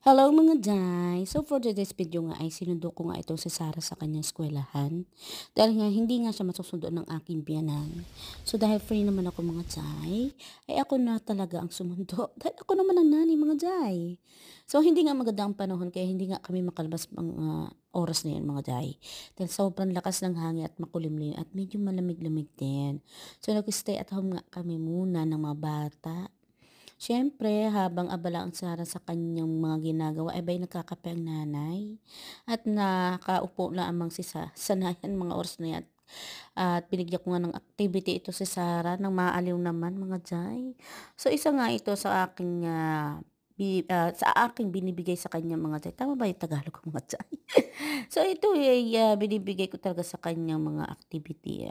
Hello mga Day! So for today's video nga ay sinundo ko nga itong si Sarah sa kanyang eskwelahan. Dahil nga hindi nga siya masusundo ng aking biyanan. So dahil free naman ako mga Day, ay ako na talaga ang sumundo. Dahil ako naman ang nani mga Day. So hindi nga maganda ang panahon kaya hindi nga kami makalabas mga oras na yun mga Day. Dahil sobrang lakas ng hangin at makulimlim at medyo malamig-lamig din. So nag-stay at home nga kami muna ng mga bata. Siyempre, habang abala ang Sarah sa kanyang mga ginagawa, ay ba'y nagkakape ang nanay. At nakaupo lamang si sanayan mga oras na yan. At binigyan ko nga ng activity ito si Sarah nang maaliw naman mga Jai. So isa nga ito sa aking sa aking binibigay sa kanya mga Jai. Tama ba yung Tagalog ko mga Jai? So ito ay binibigay ko talaga sa kanyang mga activity.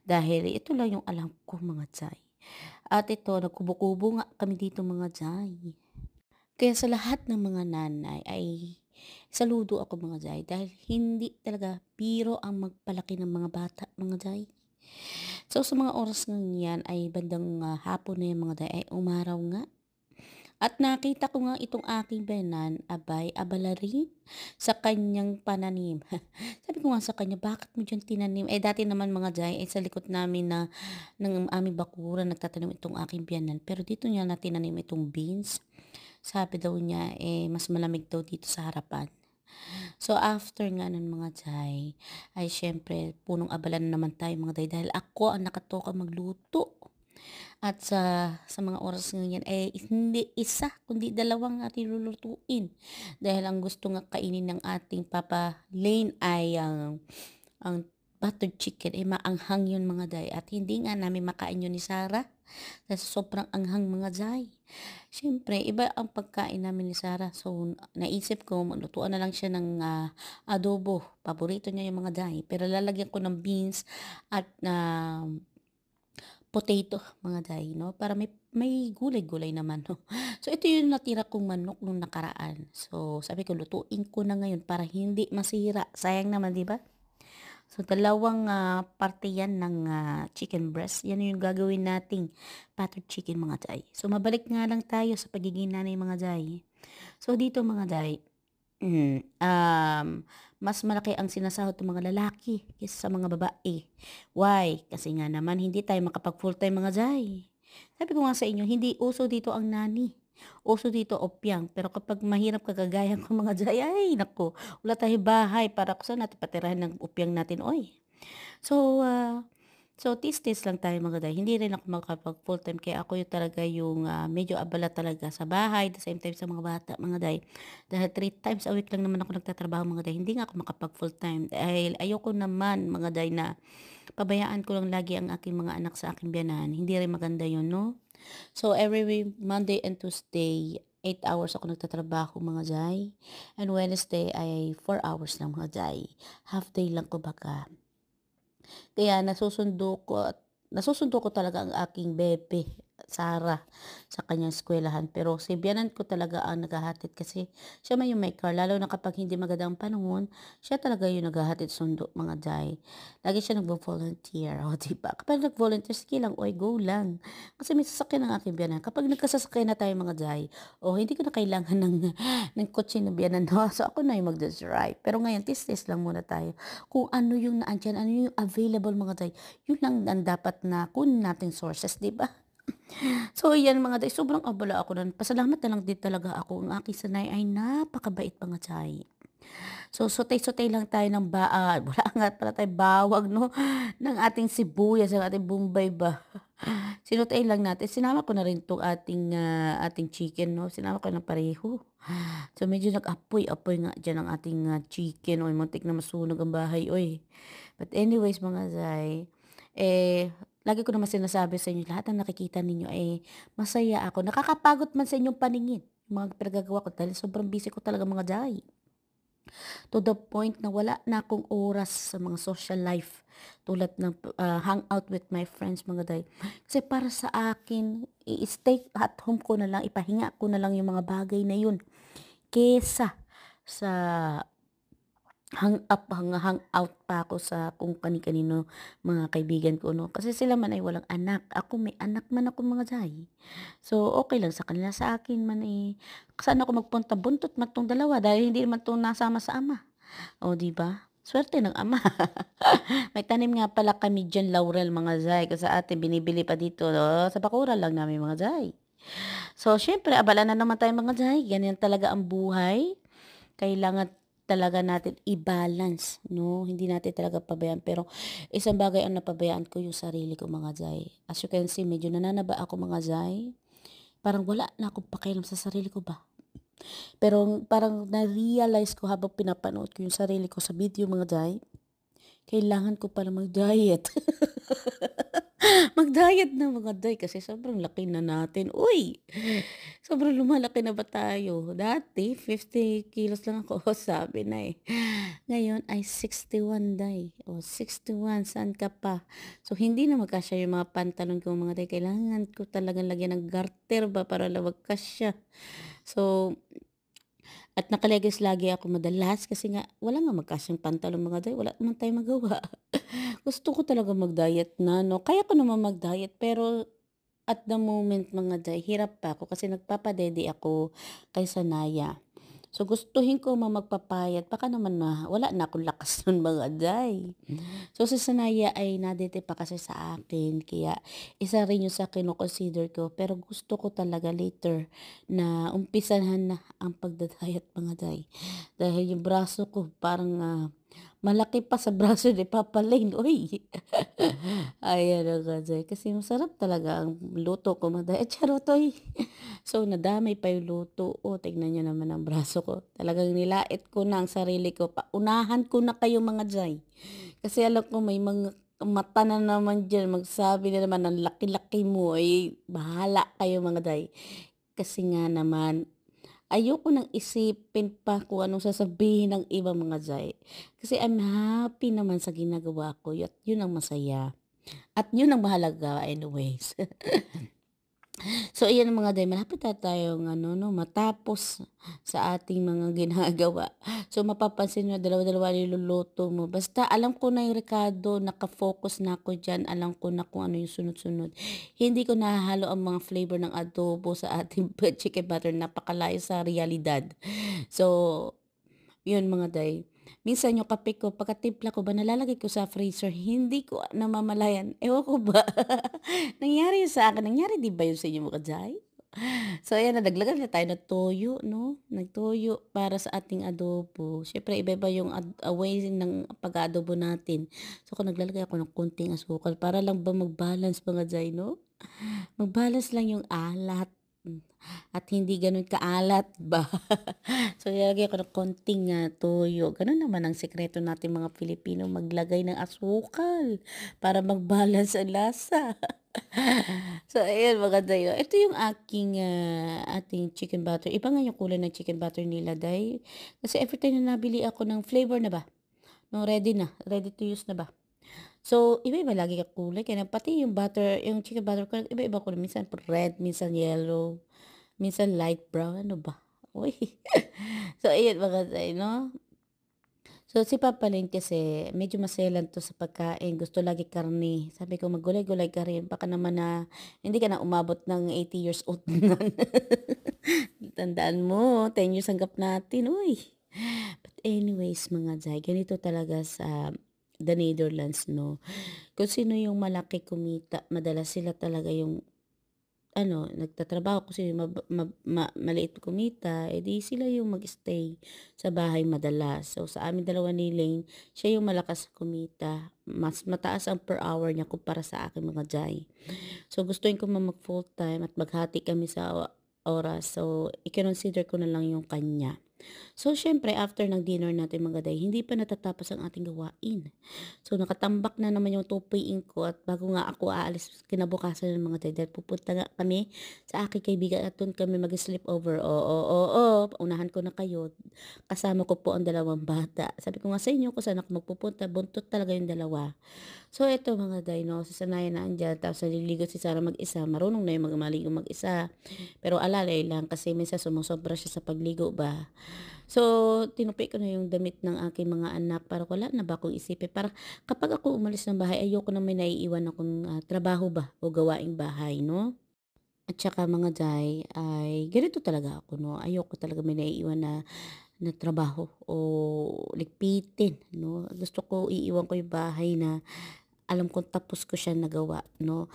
Dahil ito lang yung alam ko mga Jai. At ito, nagkubo-kubo nga kami dito mga Jai. Kaya sa lahat ng mga nanay ay saludo ako mga Jai dahil hindi talaga biro ang magpalaki ng mga bata mga Jai. So sa mga oras ng yan ay bandang hapon na yung mga Jai ay umaraw nga. At nakita ko nga itong aking benan, abay, abala rin sa kanyang pananim. Sabi ko nga sa kanya, bakit mo dyan tinanim? Eh dati naman mga Jai, ay sa likod namin na ng aming bakuran nagtatanim itong aking biyanan. Pero dito niya na tinanim itong beans. Sabi daw niya, mas malamig daw dito sa harapan. So after nga ng mga Jai, ay syempre punong abala na naman tayo mga Jai dahil ako ang nakatoka magluto. At sa mga oras ngayon ay hindi isa kundi dalawang ating lulutuin. Dahil ang gusto nga kainin ng ating Papa Lane ay ang buttered chicken ay maanghang yun mga Day. At hindi nga namin makain yun ni Sarah. Dahil sobrang anghang mga Day. Siyempre, iba ang pagkain namin ni Sarah. So, naisip ko, maglutuan na lang siya ng adobo. Paborito niya yung mga Day. Pero lalagyan ko ng beans at potato mga Day, no? Para may gulay-gulay naman, no? So, ito yung natira kong manok nung nakaraan. So, sabi ko, lutuin ko na ngayon para hindi masira. Sayang naman, di ba? So, dalawang parte yan ng chicken breast. Yan yung gagawin nating buttered chicken mga Day. So, mabalik nga lang tayo sa pagiging nanay mga Day. So, dito mga Day, mas malaki ang sinasahod ng mga lalaki kaysa sa mga babae. Why? Kasi nga naman hindi tayo makapag full-time mga Jai. Sabi ko nga sa inyo, hindi uso dito ang nani. Uso dito opyang. Pero kapag mahirap kagagaya ko mga Jai, ay nako, wala tayong bahay para kung saan natin patirahan ng opyang natin, oy. So, tis-tis lang tayo mga Day. Hindi rin ako makapag full-time kaya ako yung talaga yung medyo abala talaga sa bahay, the same time sa mga bata mga Day. Dahil 3 times a week lang naman ako nagtatrabaho mga Day. Hindi nga ako makapag full-time dahil ayoko naman mga Day na pabayaan ko lang lagi ang aking mga anak sa aking biyanan. Hindi rin maganda yun, no? So, every week, Monday and Tuesday, 8 hours ako nagtatrabaho mga Day. And Wednesday ay 4 hours lang mga Day. Half day lang ko baka. Kaya nasusundo ko talaga ang aking bebe, Sarah, sa kanyang eskwelahan. Pero si biyenan ko talaga ang naghahatid kasi siya may yung may car. Lalo na kapag hindi magandang panahon, siya talaga yung naghahatid sundo mga Day. Lagi siya nagvo-volunteer. O, diba? Kapag nag-volunteer, sige lang, oy, go lang. Kasi may sasakyan ng aking biyanan. Kapag nagkasasakyan na tayo mga Day, hindi ko na kailangan ng kotse na biyanan. No? So ako na yung mag-drive. Pero ngayon, tis-tis lang muna tayo kung ano yung naandyan, ano yung available mga Day. Yun lang ang dapat na kunin nating sources, di ba? So, yan mga Day, sobrang abala ako nun. Pasalamat na lang din talaga ako. Ang aking sanay ay napakabait mga Day. So, sotay-sotay lang tayo ng wala nga pala tayo bawag, no? Ng ating sibuyas, ng ating bombay ba? Sinutay lang natin. Sinama ko na rin itong ating chicken, no? Sinama ko na pareho. So, medyo nag-apoy-apoy nga dyan ang ating chicken. Oy, muntik na masunog ang bahay, oy. But anyways, mga Zay, lagi ko naman sinasabi sa inyo, lahat ng nakikita ninyo masaya ako. Nakakapagod man sa inyong paningin, yung mga pinagagawa ko dahil sobrang busy ko talaga mga Zay. To the point na wala na akong oras sa mga social life tulad ng hangout with my friends mga Day. Kasi para sa akin, i-stay at home ko na lang, ipahinga ko na lang yung mga bagay na yun kesa sa hang out pa ako sa kung kani-kanino mga kaibigan ko 'no, kasi sila man ay walang anak, ako may anak man ako mga day. So, okey lang sa kanila, sa akin man, saan ako magpunta buntot man 'tong dalawa dahil hindi naman 'to nasama sa ama, oh, 'di ba? Swerte ng ama. May tanim nga pala kami diyan laurel mga day, kung sa atin binibili pa dito, sa bakuran lang namin mga day. So, siyempre abala na naman tayong mga day, ganyan talaga ang buhay. Kailangan talaga natin i-balance 'no, hindi natin talaga pabayaan. Pero isang bagay ang napabayaan ko yung sarili ko mga Zay. As you can see medyo nananaba ako mga Zay, parang wala na akong pakialam sa sarili ko ba. Pero parang na-realize ko habang pinapanood ko yung sarili ko sa video mga Zay, kailangan ko pala mag-diet. Mag-diet na mga day kasi sobrang laki na natin. Uy, sobrang lumalaki na ba tayo? Dati 50 kilos lang ako, sabi na eh. Ngayon ay 61 day. O 61, saan ka pa? So hindi na magkasya yung mga pantalon ko mga day. Kailangan ko talagang lagyan ng garter ba para lang magkasya. So, at nakalegis lagi ako madalas kasi nga wala nga magkasyang pantalon mga day. Wala naman tayong magawa. Gusto ko talaga mag-diet na 'no, kaya ko naman mag-diet pero at the moment mga day hirap pa ako kasi nagpapadede ako kay Sanaya. So gustuhin ko magpapayat baka naman wala na akong lakas nun mga day. So si Sanaya ay nadete pa kasi sa akin kaya isa rin yung sa kino-consider ko pero gusto ko talaga later na umpisahan na ang pagda-diet mga day. Dahil yung braso ko parang, malaki pa sa braso ni Papa Lane, uy. Ayan na nga day kasi masarap talaga ang luto ko mga day, charot oy. So nadamay pa yung luto, oh, tignan niyo naman ang braso ko. Talagang nilait ko na ang sarili ko, paunahan ko na kayo mga day. Kasi alam ko may mga mata na naman diyan magsabi na naman ang laki-laki mo, ay bahala kayo mga day. Kasi nga naman ayoko nang isipin pa kung anong sasabihin ng ibang mga day. Kasi I'm happy naman sa ginagawa ko at yun ang masaya. At yun ang mahalaga anyways. So ayan mga day, malapit na tayong ano 'no, matapos sa ating mga ginagawa. So mapapansin niyo dalawa-dalawa niluluto mo, basta alam ko na yung rekado, naka-focus na ako diyan, alam ko na kung ano yung sunod-sunod. Hindi ko nahahalo ang mga flavor ng adobo sa ating chicken butter, napakalayo sa realidad. So yun mga day, minsan yung kape ko pagkatimpla ko ba nalalagay ko sa freezer, hindi ko namamalayan, ewan ko ba nangyari yun sa akin, nangyari din ba yun sa inyo mga day? So ayan na naglagan na tayo ng toyo 'no, nagtoyo para sa ating adobo. Siyempre iba-iba yung way ng pag-aadobo natin. So ako naglalagay ako ng konting asukal para lang ba mag-balance mga day 'no? Mag-balance lang yung alat, at hindi gano'n kaalat ba. So nilalagyan ko ng konting, toyo, gano'n naman ang sikreto nating mga Pilipino maglagay ng asukal para mag-balance ang lasa. So ayan mga day, ito yung ating chicken butter, iba nga yung kulay ng chicken butter nila day, kasi everytime na nabili ako ng flavor na ba, no ready na, ready to use na ba. So, iba-iba lagi ang kulay kaya pati yung butter, yung chicken butter ko iba-iba kulay, minsan red, minsan yellow, minsan light brown, ano ba? Uy. So, ayun mga day 'no. So, si Papa Lane kasi medyo maselan 'to sa pagkain, gusto lagi karne. Sabi ko, "Maggulay-gulay ka rin, baka naman na hindi ka na umabot ng 80 years old niyan." Tandaan mo 10 years ang gap natin, uy. But anyways mga day, ganito talaga sa the Netherlands 'no. Kung sino yung malaki kumita, madalas sila talaga yung ano, nagtatrabaho kasi maliit kumita, sila yung mag-stay sa bahay madalas. So, sa amin dalawa ni Lane, siya yung malakas kumita. Mas mataas ang per hour niya kumpara sa akin mga jay. So, gustuhin ko mag full-time at maghati kami sa oras. So, i-consider ko na lang yung kanya. So, siyempre after ng dinner natin mga day, hindi pa natatapos ang ating gawain. So, nakatambak na naman yung tupuin ko at bago nga ako aalis kinabukasan ng mga day, dahil pupunta nga kami sa aking kaibigan at do'n kami mag-sleepover. Oo, oo, paunahan ko na kayo. Kasama ko po ang dalawang bata. Sabi ko nga sa inyo kung saan ako magpupunta, buntot talaga yung dalawa. So eto mga day 'no, sasanayan na andiyan tapos naliligo si Sarah mag-isa, marunong na yung maligo mag-isa. Pero alalay lang kasi minsan sumosobra siya sa pagligo ba. So, tinupi ko na yung damit ng aking mga anak para wala na ba akong isipin. Parang kapag ako umalis ng bahay, ayoko na may naiiwan akong trabaho ba o gawaing bahay, no? At saka mga day ay ganito talaga ako, no? Ayoko talaga may naiiwan na trabaho o ligpitin, no? Gusto ko iiwan ko yung bahay na alam kong tapos ko siya nagawa, no?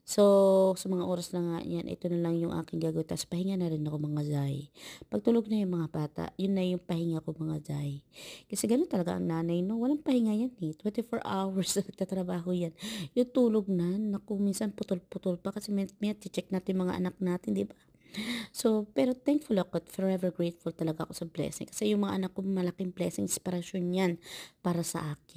So, sa mga oras na nga yan, ito na lang yung aking gagawin. Tapos pahinga na rin ako mga zay. Pagtulog na yung mga bata, yun na yung pahinga ko mga zay. Kasi ganun talaga ang nanay, no? Walang pahinga yan eh. 24 hours na nagtatrabaho yan. Yung tulog na, naku, minsan putol-putol pa kasi may check natin yung mga anak natin, di ba? So, pero thankful ako at forever grateful talaga ako sa blessing. Kasi yung mga anak ko, malaking blessing, inspirasyon yan para sa akin.